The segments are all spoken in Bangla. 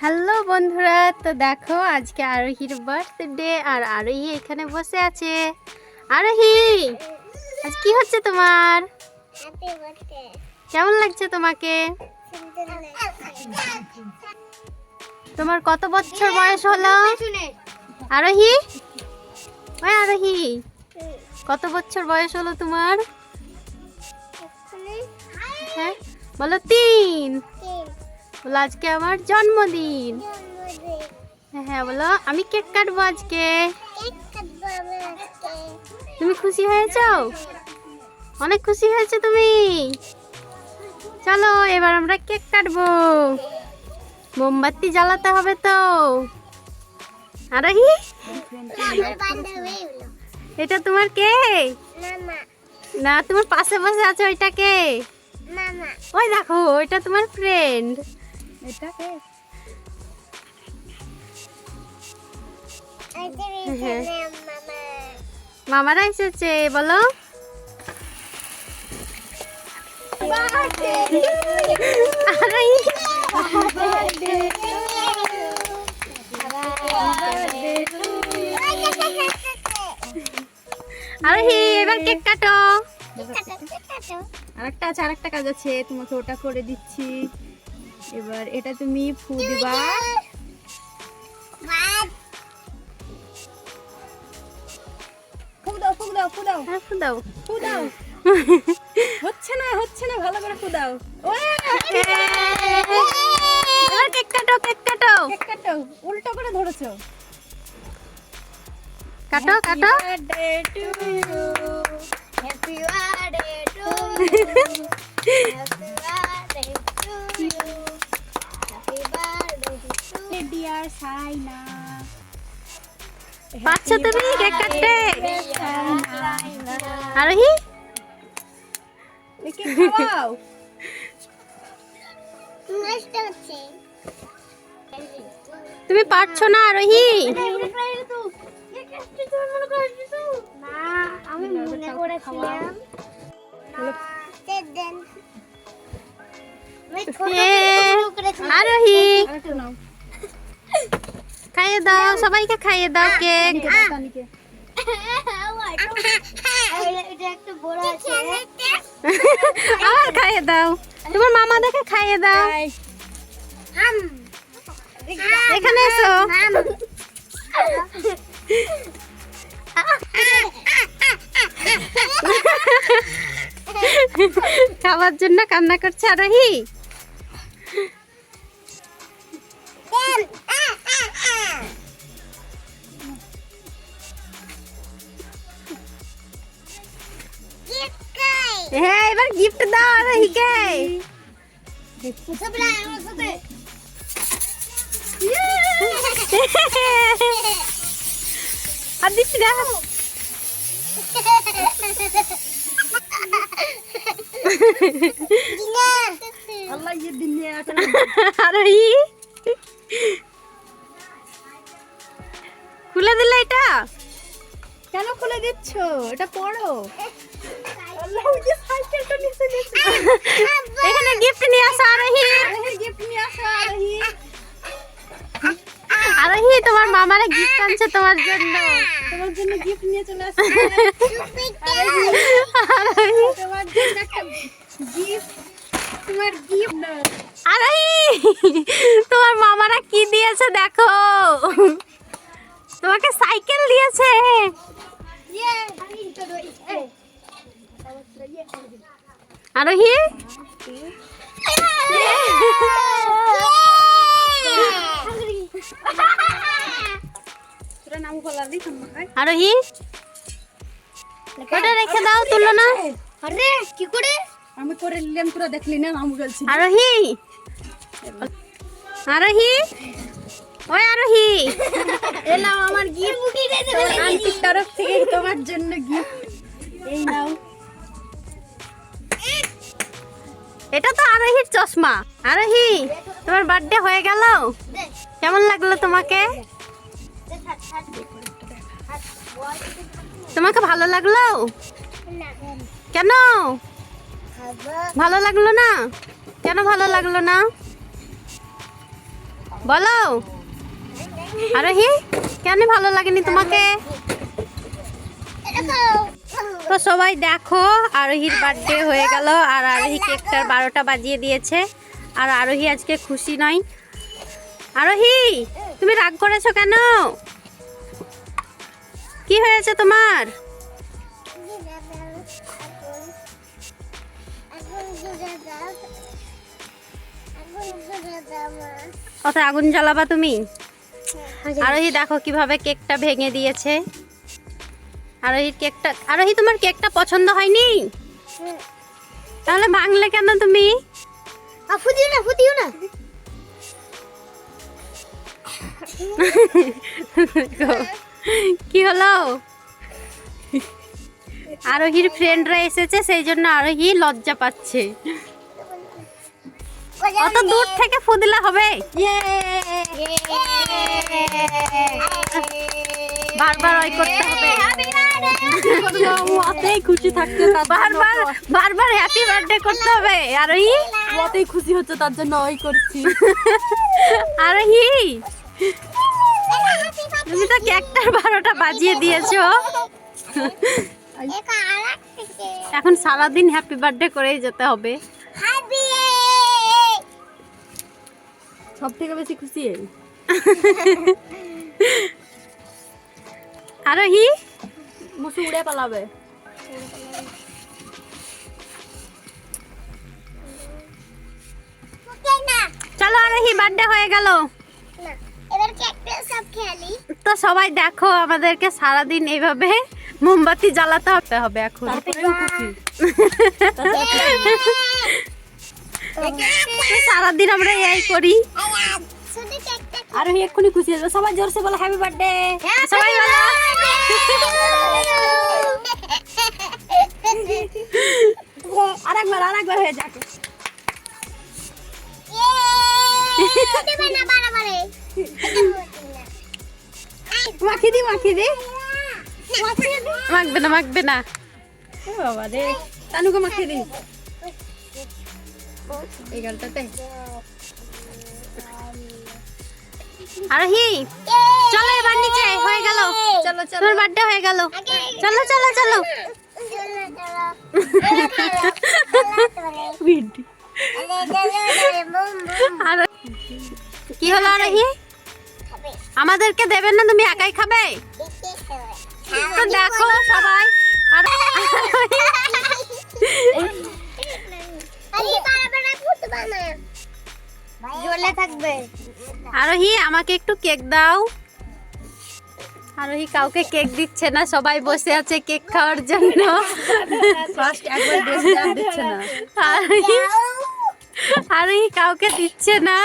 হ্যালো বন্ধুরা, তো দেখো আজকে আরোহীর বার্থডে আর আরোহী এখানে বসে আছে। আরোহী, আজ কি হচ্ছে তোমার? কেমন লাগছে তোমাকে? তোমার কত বছর বয়স হলো আরোহী? ওই আরোহী, কত বছর বয়স হলো তোমার? হ্যাঁ বলো 3। বলো আজকে আমার জন্মদিন। হ্যাঁ বলো আমি কেক কাটবো আজকে। তুমি খুশি হয়েছো? অনেক খুশি হয়েছে তুমি? চলো এবার আমরা কেক কাটবো। মোমবাতি জ্বালাতে হবে তো। আরোহী, এটা তোমার কে? না, তোমার পাশে বসে আছে ওইটা কে? ওই দেখো ওইটা তোমার ফ্রেন্ড। এটা কে? মামারা এসেছে, বলো আরোহী এবার কেক কাটো। আরেকটা কাজ আছে, তোমাকে ওটা করে দিচ্ছি। এবার এটা তুমি ফু দিবা। হচ্ছে না ভালো করে ফু দাও। কেক কাটো। উল্টো করে ধরেছো। কাটো। পাচ্ছ তুমি কেক কাটতে? আরোহী খাওয়াও। তুমি পারছো না আরোহী? আরোহী খাইয়ে দাও, সবাইকে খাইয়ে দাও কেক। আবার খাইয়ে দাও, তোমার মামা দেখে খাইয়ে দাও। এখানে এসো। খাবার জন্য কান্না করছে আরোহী। হ্যাঁ এবার গিফট দাও আরোহীকে। আর দিচ্ছি না। আরোহী খুলে দিলে এটা? কেন খুলে দিচ্ছ? এটা পড়ো। এখানে গিফট নিয়ে আসো আরোহী। আরোহী তোমার মামারা গিফট আনছে তোমার জন্য। গিফট নিয়ে চলে আসছে। আরোহী তোমার মামারা কি দিয়েছে দেখো। তোমাকে সাইকেল দিয়েছে। আরোহী আরোহী ওটা রেখে দাও, তুলো না। আরে কি করে? আমি করে নিলাম, তোরা দেখলি না? আমি বলছি আরোহী। ওই আরোহী এলাও আমার গিফট আন্টির তরফ থেকে তোমার জন্য গিফট। এই নাও। এটা তো আরোহীর চশমা। আরোহী তোমার বার্থডে হয়ে গেল, কেমন লাগলো তোমাকে? তোমাকে ভালো লাগলো? কেন ভালো লাগলো না? কেন ভালো লাগলো না? বলো আরোহী, কেন ভালো লাগেনি তোমাকে? তো সবাই দেখো, আরোহীর বার্থডে হয়ে গেল আর আরোহী কেকটার 12টা বাজিয়ে দিয়েছে। আর আরোহী আজকে খুশি নয়। আরোহী, তুমি রাগ করেছো কেন? কি হয়েছে তোমার? কোথায় আগুন জ্বালাবা তুমি? আরোহী দেখো কিভাবে কেকটা ভেঙে দিয়েছে। আরোহী তোমার কেকটা পছন্দ হয়নি? তাহলে ভাঙলে কেন তুমি? ফুটিও না কি হলো? আরোহীর ফ্রেন্ডরা এসেছে, সেই জন্য আরোহী লজ্জা পাচ্ছে। অত দূর থেকে ফু দিলে হবে? বারবার ওই করতে হবে, খুশি থাকতে বারবার হ্যাপি বার্থডে করতে হবে। আরোহী ওতেই খুশি হচ্ছে, তার জন্য ওই করছি। আরোহী, তুমি তো কেকটার 12টা বাজিয়ে দিয়েছো। এখন সারাদিন হ্যাপি বার্থডে করেই যেতে হবে। সব থেকে বেশি খুশি আরোহী মুসু উড়ে পালাবে। চলো আরোহী, বার্থডে হয়ে গেল। তো সবাই দেখো, আমাদেরকে সারাদিন এইভাবে মোমবাতি জ্বালাতে হবে এখন। সারাদিন আমরা এই করি। আর এক্ষুনি খুশি হয়ে যাবে। সবাই জোরসে বলো হ্যাপি বার্থডে। সবাই বলো। আরেকবার হয়ে যাক। মাখি দি মাখবে না। বাবা রে, তানুকে মাখিয়ে দি এই গালটাতে। আরোহী, চলো এবার নিচে, হয়ে গেল। চলো তোমার বার্থডে হয়ে গেল। চলো চলো চলো। আর কি হলো আরোহী? আমাদেরকে দেবেন না, তুমি একাই খাবে? তো দেখো সবাই। আরোহী, আমাকে একটু কেক দাও। আরোহী কাউকে কেক দিচ্ছে না, সবাই বসে আছে কেক খাওয়ার জন্য। আরোহী কাউকে দিচ্ছে না।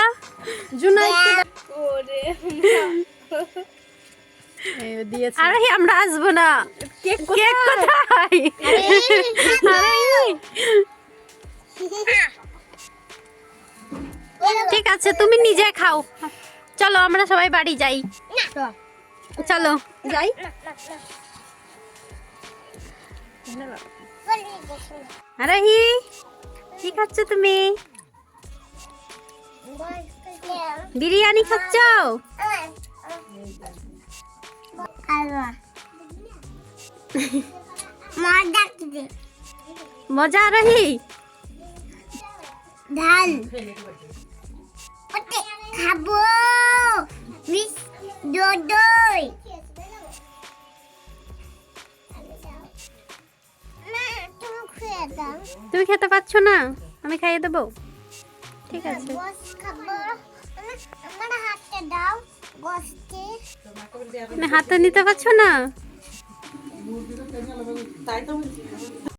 আরোহী, আমরা আসবো না। কেক কোথায়? ঠিক আছে, তুমি নিজে খাও। চলো আমরা সবাই বাড়ি যাই। চলো যাই। আরোহী, কি খাচ্ছ তুমি? বিরিয়ানি খাচ্ছ? মজা আরোহী? ঢাল খাবো দই। তুমি খেতে পাচ্ছ না? আমি খাইয়ে দেবো। ঠিক আছে। তুমি হাতে নিতে পারছো না?